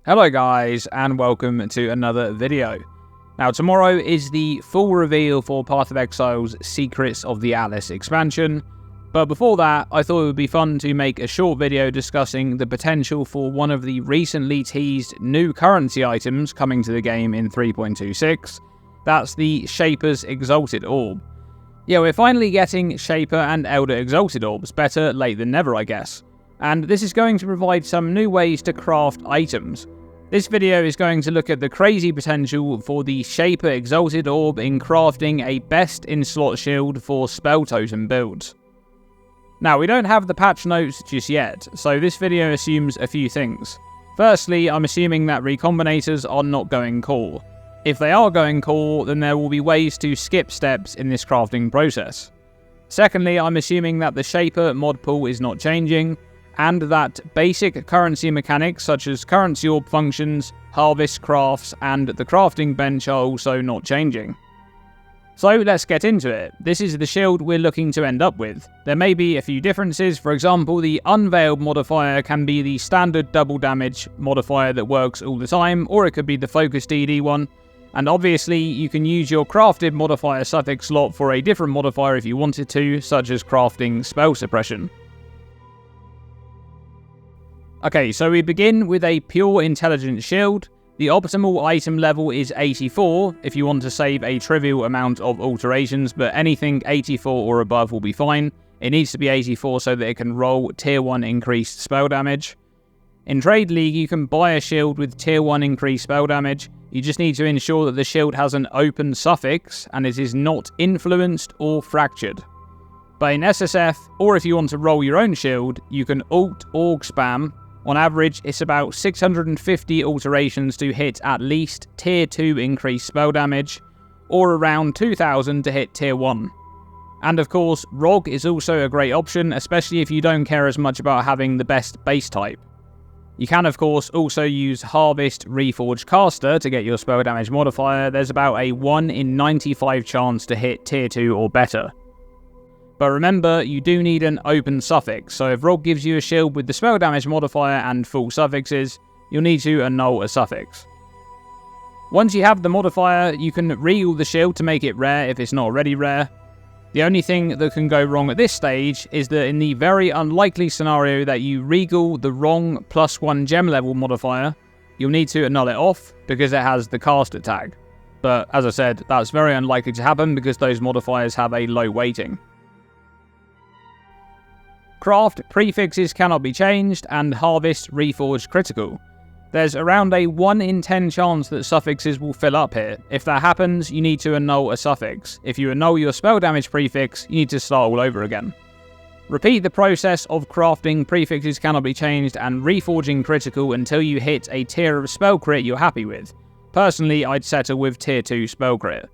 Hello guys, and welcome to another video. Now tomorrow is the full reveal for Path of Exile's Secrets of the Atlas expansion, but before that I thought it would be fun to make a short video discussing the potential for one of the recently teased new currency items coming to the game in 3.26, that's the Shaper's Exalted Orb. Yeah, we're finally getting Shaper and Elder Exalted Orbs, better late than never I guess. And this is going to provide some new ways to craft items. This video is going to look at the crazy potential for the Shaper Exalted Orb in crafting a best-in-slot shield for Spell Totem builds. Now, we don't have the patch notes just yet, so this video assumes a few things. Firstly, I'm assuming that recombinators are not going core. If they are going core, then there will be ways to skip steps in this crafting process. Secondly, I'm assuming that the Shaper mod pool is not changing, and that basic currency mechanics such as currency orb functions, harvest crafts, and the crafting bench are also not changing. So let's get into it. This is the shield we're looking to end up with. There may be a few differences. For example, the unveiled modifier can be the standard double damage modifier that works all the time, or it could be the focus DD one. And obviously you can use your crafted modifier suffix slot for a different modifier if you wanted to, such as crafting spell suppression. Okay, so we begin with a pure intelligence shield. The optimal item level is 84 if you want to save a trivial amount of alterations, but anything 84 or above will be fine. It needs to be 84 so that it can roll tier 1 increased spell damage. In Trade League, you can buy a shield with tier 1 increased spell damage. You just need to ensure that the shield has an open suffix and it is not influenced or fractured. But in SSF, or if you want to roll your own shield, you can Alt-Org spam. On average, it's about 650 alterations to hit at least tier 2 increased spell damage, or around 2000 to hit tier 1. And of course, ROG is also a great option, especially if you don't care as much about having the best base type. You can of course also use Harvest Reforged Caster to get your spell damage modifier. There's about a 1 in 95 chance to hit tier 2 or better. But remember, you do need an open suffix, so if ROG gives you a shield with the spell damage modifier and full suffixes, you'll need to annul a suffix. Once you have the modifier, you can regal the shield to make it rare if it's not already rare. The only thing that can go wrong at this stage is that in the very unlikely scenario that you regal the wrong +1 gem level modifier, you'll need to annul it off because it has the caster tag. But as I said, that's very unlikely to happen because those modifiers have a low weighting. Craft prefixes cannot be changed, and Harvest Reforged critical. There's around a 1 in 10 chance that suffixes will fill up here. If that happens, you need to annul a suffix. If you annul your spell damage prefix, you need to start all over again. Repeat the process of crafting prefixes cannot be changed and reforging critical until you hit a tier of spell crit you're happy with. Personally, I'd settle with tier 2 spell crit.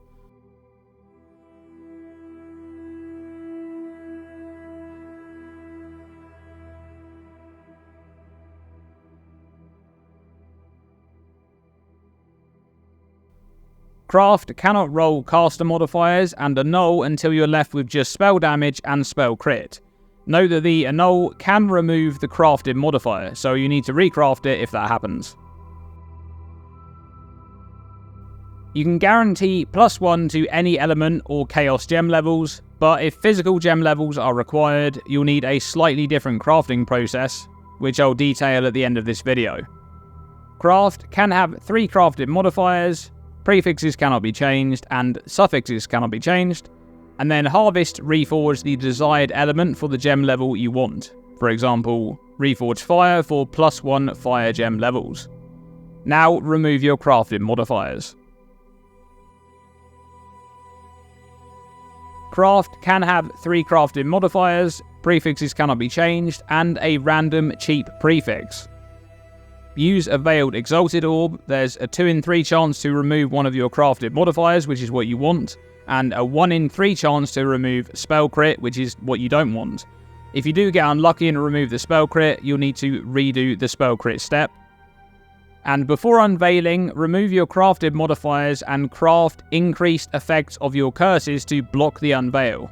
Craft cannot roll caster modifiers and annul until you're left with just spell damage and spell crit. Note that the annul can remove the crafted modifier, so you need to recraft it if that happens. You can guarantee +1 to any element or chaos gem levels, but if physical gem levels are required, you'll need a slightly different crafting process, which I'll detail at the end of this video. Craft can have 3 crafted modifiers, prefixes cannot be changed, and suffixes cannot be changed, and then Harvest reforge the desired element for the gem level you want. For example, Reforge Fire for +1 fire gem levels. Now remove your crafted modifiers. Craft can have 3 crafted modifiers, prefixes cannot be changed, and a random cheap prefix. Use a Veiled Exalted Orb. There's a 2 in 3 chance to remove one of your crafted modifiers, which is what you want, and a 1 in 3 chance to remove spell crit, which is what you don't want. If you do get unlucky and remove the spell crit, you'll need to redo the spell crit step. And before unveiling, remove your crafted modifiers and craft increased effects of your curses to block the unveil.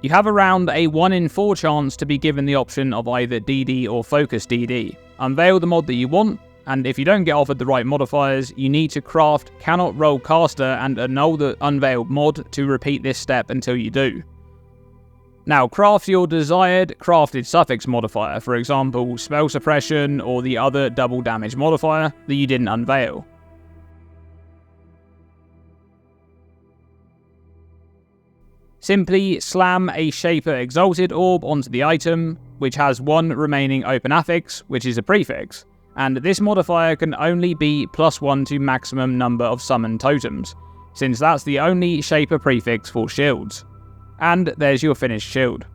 You have around a 1 in 4 chance to be given the option of either DD or Focus DD. Unveil the mod that you want, and if you don't get offered the right modifiers, you need to craft Cannot Roll Caster and annul the Unveiled mod to repeat this step until you do. Now, craft your desired crafted suffix modifier, for example, Spell Suppression or the other double damage modifier that you didn't unveil. Simply slam a Shaper Exalted Orb onto the item, which has one remaining open affix, which is a prefix, and this modifier can only be +1 to maximum number of summoned totems, since that's the only Shaper prefix for shields. And there's your finished shield.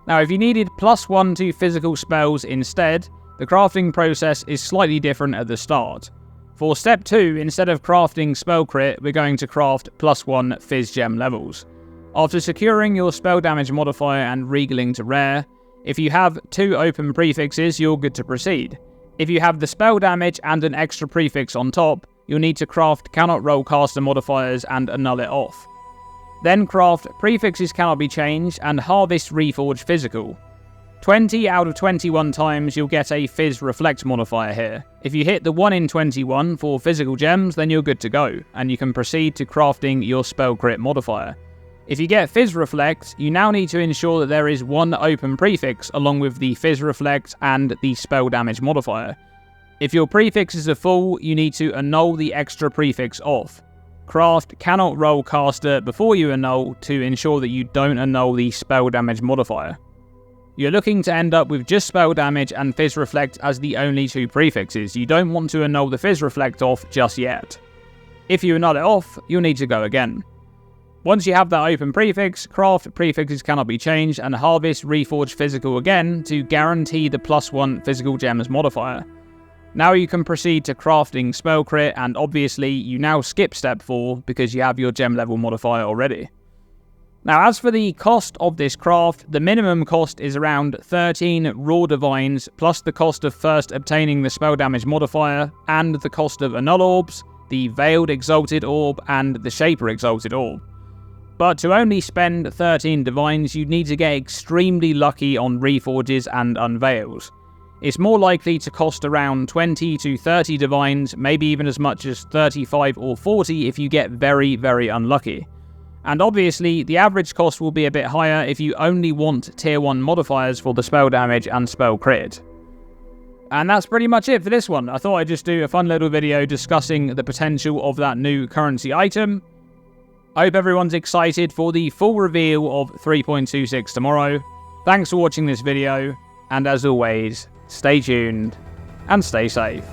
Now, if you needed +1 to physical spells instead, the crafting process is slightly different at the start. For step 2, instead of crafting spell crit, we're going to craft +1 Fizz Gem levels. After securing your spell damage modifier and regaling to rare, if you have 2 open prefixes, you're good to proceed. If you have the spell damage and an extra prefix on top, you'll need to craft Cannot Roll Caster modifiers and annul it off. Then craft Prefixes Cannot Be Changed and Harvest Reforged Physical. 20 out of 21 times you'll get a Fizz Reflect modifier here. If you hit the 1 in 21 for physical gems, then you're good to go, and you can proceed to crafting your Spell Crit modifier. If you get Fizz Reflect, you now need to ensure that there is 1 open prefix along with the Fizz Reflect and the Spell Damage modifier. If your prefixes are full, you need to annul the extra prefix off. Craft Cannot Roll Caster before you annul to ensure that you don't annul the Spell Damage modifier. You're looking to end up with just Spell Damage and Fizz Reflect as the only 2 prefixes. You don't want to annul the Fizz Reflect off just yet. If you annul it off, you'll need to go again. Once you have that open prefix, craft Prefixes Cannot Be Changed and Harvest Reforged Physical again to guarantee the +1 Physical Gems modifier. Now you can proceed to crafting Spell Crit, and obviously you now skip step 4 because you have your gem level modifier already. Now, as for the cost of this craft, the minimum cost is around 13 raw divines, plus the cost of first obtaining the spell damage modifier, and the cost of Annul Orbs, the Veiled Exalted Orb, and the Shaper Exalted Orb. But to only spend 13 divines, you'd need to get extremely lucky on Reforges and Unveils. It's more likely to cost around 20 to 30 divines, maybe even as much as 35 or 40 if you get very, very unlucky. And obviously, the average cost will be a bit higher if you only want tier 1 modifiers for the spell damage and spell crit. And that's pretty much it for this one. I thought I'd just do a fun little video discussing the potential of that new currency item. I hope everyone's excited for the full reveal of 3.26 tomorrow. Thanks for watching this video, and as always, stay tuned and stay safe.